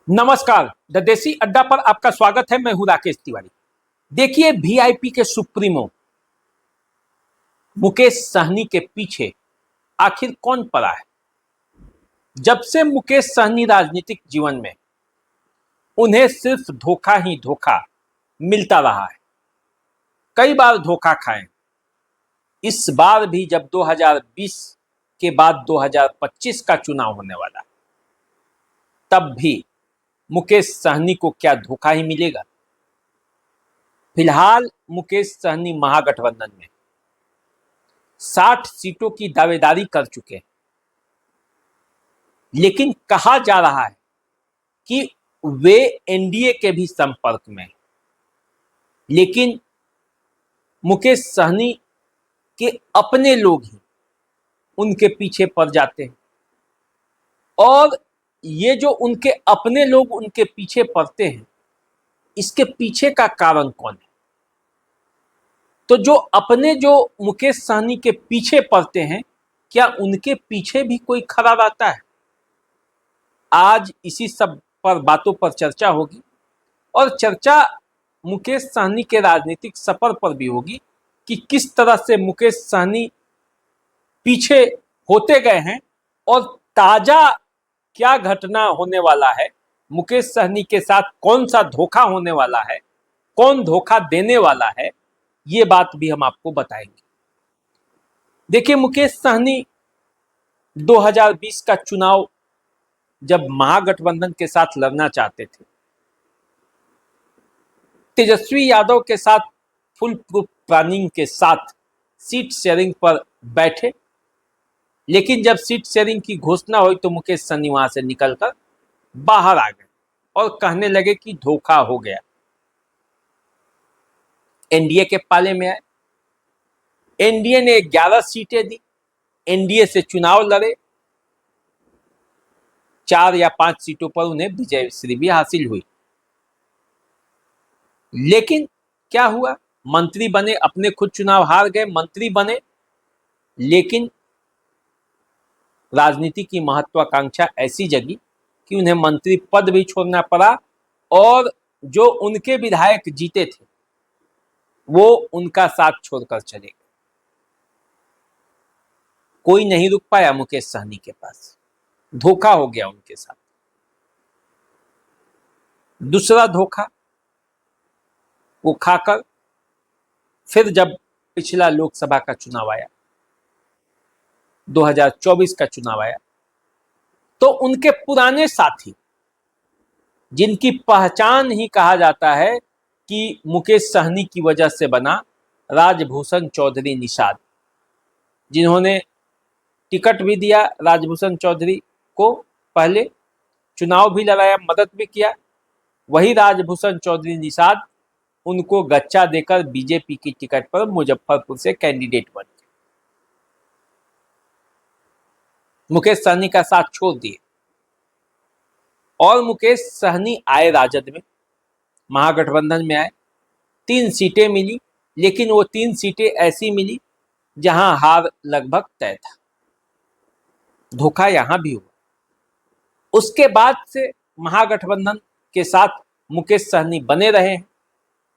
नमस्कार। द देसी अड्डा पर आपका स्वागत है। मैं हूं राकेश तिवारी। देखिए, वीआईपी के सुप्रीमो मुकेश सहनी के पीछे आखिर कौन पड़ा है। जब से मुकेश सहनी राजनीतिक जीवन में, उन्हें सिर्फ धोखा ही धोखा मिलता रहा है। कई बार धोखा खाए। इस बार भी जब 2020 के बाद 2025 का चुनाव होने वाला, तब भी मुकेश सहनी को क्या धोखा ही मिलेगा। फिलहाल मुकेश सहनी महागठबंधन में 60 सीटों की दावेदारी कर चुके हैं, लेकिन कहा जा रहा है कि वे एनडीए के भी संपर्क में। लेकिन मुकेश सहनी के अपने लोग ही उनके पीछे पड़ जाते हैं, और ये जो उनके अपने लोग उनके पीछे पड़ते हैं, इसके पीछे का कारण कौन है। तो जो मुकेश सहनी के पीछे पड़ते हैं, क्या उनके पीछे भी कोई खड़ा रहता है। आज इसी सब पर बातों पर चर्चा होगी, और चर्चा मुकेश सहनी के राजनीतिक सफर पर भी होगी कि किस तरह से मुकेश सहनी पीछे होते गए हैं और ताजा क्या घटना होने वाला है। मुकेश सहनी के साथ कौन सा धोखा होने वाला है, कौन धोखा देने वाला है, ये बात भी हम आपको बताएंगे। देखिए, मुकेश सहनी 2020 का चुनाव जब महागठबंधन के साथ लड़ना चाहते थे, तेजस्वी यादव के साथ फुल प्रूफ प्लानिंग के साथ सीट शेयरिंग पर बैठे। लेकिन जब सीट शेयरिंग की घोषणा हुई तो मुकेश सहनी वहां से निकलकर बाहर आ गए और कहने लगे कि धोखा हो गया। एनडीए के पाले में आए, एनडीए ने 11 सीटें दी, एनडीए से चुनाव लड़े, 4 या 5 सीटों पर उन्हें विजयश्री भी हासिल हुई। लेकिन क्या हुआ, मंत्री बने, अपने खुद चुनाव हार गए, मंत्री बने, लेकिन राजनीति की महत्वाकांक्षा ऐसी जगी कि उन्हें मंत्री पद भी छोड़ना पड़ा, और जो उनके विधायक जीते थे वो उनका साथ छोड़कर चले गए। कोई नहीं रुक पाया मुकेश सहनी के पास, धोखा हो गया उनके साथ। दूसरा धोखा वो खाकर फिर जब पिछला लोकसभा का चुनाव आया, 2024 का चुनाव आया, तो उनके पुराने साथी, जिनकी पहचान ही कहा जाता है कि मुकेश सहनी की वजह से बना, राजभूषण चौधरी निषाद, जिन्होंने टिकट भी दिया राजभूषण चौधरी को, पहले चुनाव भी लड़ाया, मदद भी किया, वही राजभूषण चौधरी निषाद उनको गच्चा देकर बीजेपी की टिकट पर मुजफ्फरपुर से कैंडिडेट बन गए, मुकेश सहनी का साथ छोड़ दिए। और मुकेश सहनी आए राजद में, महागठबंधन में आए, 3 सीटें मिली, लेकिन वो 3 सीटें ऐसी मिली जहां हार लगभग तय था। धोखा यहां भी हुआ। उसके बाद से महागठबंधन के साथ मुकेश सहनी बने रहे हैं,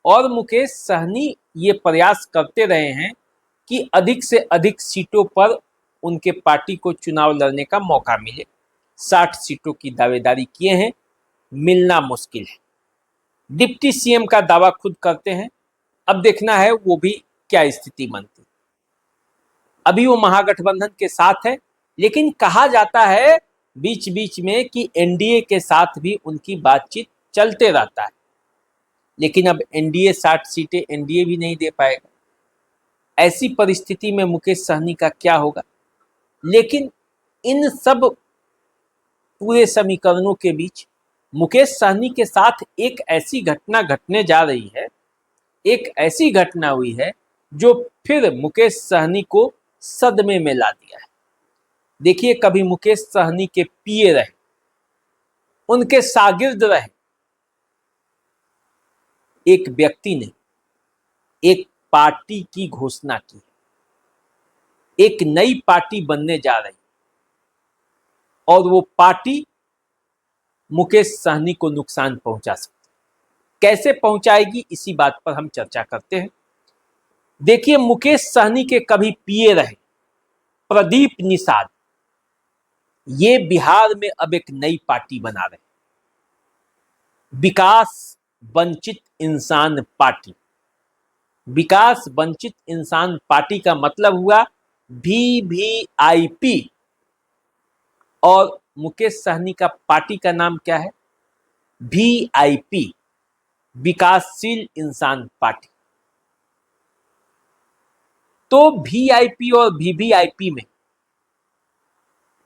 और मुकेश सहनी ये प्रयास करते रहे हैं कि अधिक से अधिक सीटों पर उनके पार्टी को चुनाव लड़ने का मौका मिले। 60 सीटों की दावेदारी किए हैं, मिलना मुश्किल है। डिप्टी सीएम का दावा खुद करते हैं, अब देखना है वो भी क्या स्थिति बनती। अभी वो महागठबंधन के साथ है, लेकिन कहा जाता है बीच बीच में कि एनडीए के साथ भी उनकी बातचीत चलते रहता है। लेकिन अब एनडीए 60 सीटें एनडीए भी नहीं दे पाएगा। ऐसी परिस्थिति में मुकेश सहनी का क्या होगा। लेकिन इन सब पूरे समीकरणों के बीच मुकेश सहनी के साथ एक ऐसी घटना घटने जा रही है, एक ऐसी घटना हुई है जो फिर मुकेश सहनी को सदमे में ला दिया है। देखिए, कभी मुकेश सहनी के पीए रहे, उनके शागिर्द रहे एक व्यक्ति ने एक पार्टी की घोषणा की, एक नई पार्टी बनने जा रही, और वो पार्टी मुकेश सहनी को नुकसान पहुंचा सकती है। कैसे पहुंचाएगी, इसी बात पर हम चर्चा करते हैं। देखिए, मुकेश सहनी के कभी पीए रहे प्रदीप निषाद, ये बिहार में अब एक नई पार्टी बना रहे, विकास वंचित इंसान पार्टी। विकास वंचित इंसान पार्टी का मतलब हुआ VVIP, और मुकेश सहनी का पार्टी का नाम क्या है? VIP, विकासशील इंसान पार्टी। तो VIP और VVIP में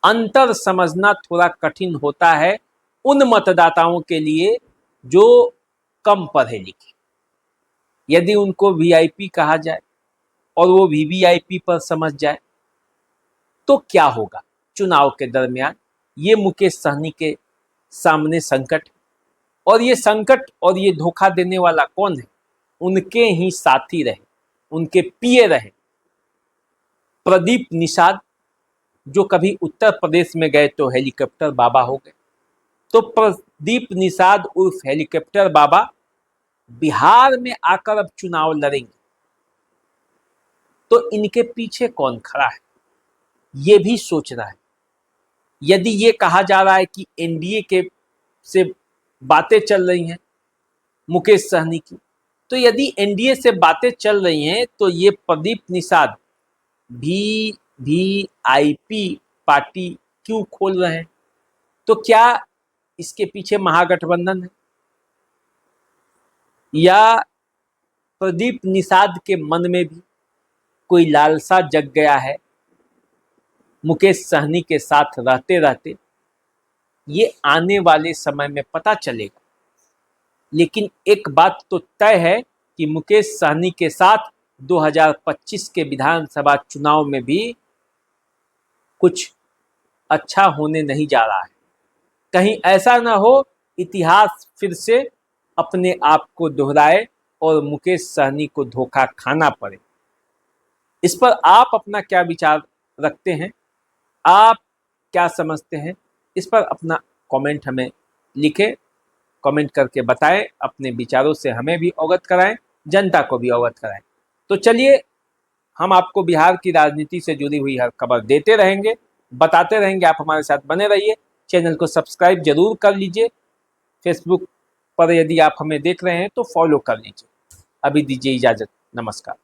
अंतर समझना थोड़ा कठिन होता है उन मतदाताओं के लिए जो कम पढ़े लिखे। यदि उनको VIP कहा जाए और वो VVIP पर समझ जाए तो क्या होगा चुनाव के दरमियान? ये मुकेश सहनी के सामने संकट, और ये संकट और ये धोखा देने वाला कौन है? उनके ही साथी रहे, उनके पीए रहे प्रदीप निषाद, जो कभी उत्तर प्रदेश में गए तो हेलीकॉप्टर बाबा हो गए। तो प्रदीप निषाद उर्फ हेलीकॉप्टर बाबा बिहार में आकर अब चुनाव लड़ेंगे, तो इनके पीछे कौन खड़ा है ये भी सोच रहा है। यदि ये कहा जा रहा है कि एनडीए के से बातें चल रही हैं मुकेश सहनी की, तो यदि एनडीए से बातें चल रही हैं तो ये प्रदीप निषाद VVIP पार्टी क्यों खोल रहे हैं? तो क्या इसके पीछे महागठबंधन है, या प्रदीप निषाद के मन में भी कोई लालसा जग गया है मुकेश सहनी के साथ रहते रहते? ये आने वाले समय में पता चलेगा। लेकिन एक बात तो तय है कि मुकेश सहनी के साथ 2025 के विधानसभा चुनाव में भी कुछ अच्छा होने नहीं जा रहा है। कहीं ऐसा ना हो इतिहास फिर से अपने आप को दोहराए और मुकेश सहनी को धोखा खाना पड़े। इस पर आप अपना क्या विचार रखते हैं? आप क्या समझते हैं? इस पर अपना कमेंट हमें लिखें, कमेंट करके बताएं, अपने विचारों से हमें भी अवगत कराएं, जनता को भी अवगत कराएं। तो चलिए, हम आपको बिहार की राजनीति से जुड़ी हुई हर खबर देते रहेंगे, बताते रहेंगे। आप हमारे साथ बने रहिए, चैनल को सब्सक्राइब जरूर कर लीजिए। फेसबुक पर यदि आप हमें देख रहे हैं तो फॉलो कर लीजिए। अभी दीजिए इजाजत, नमस्कार।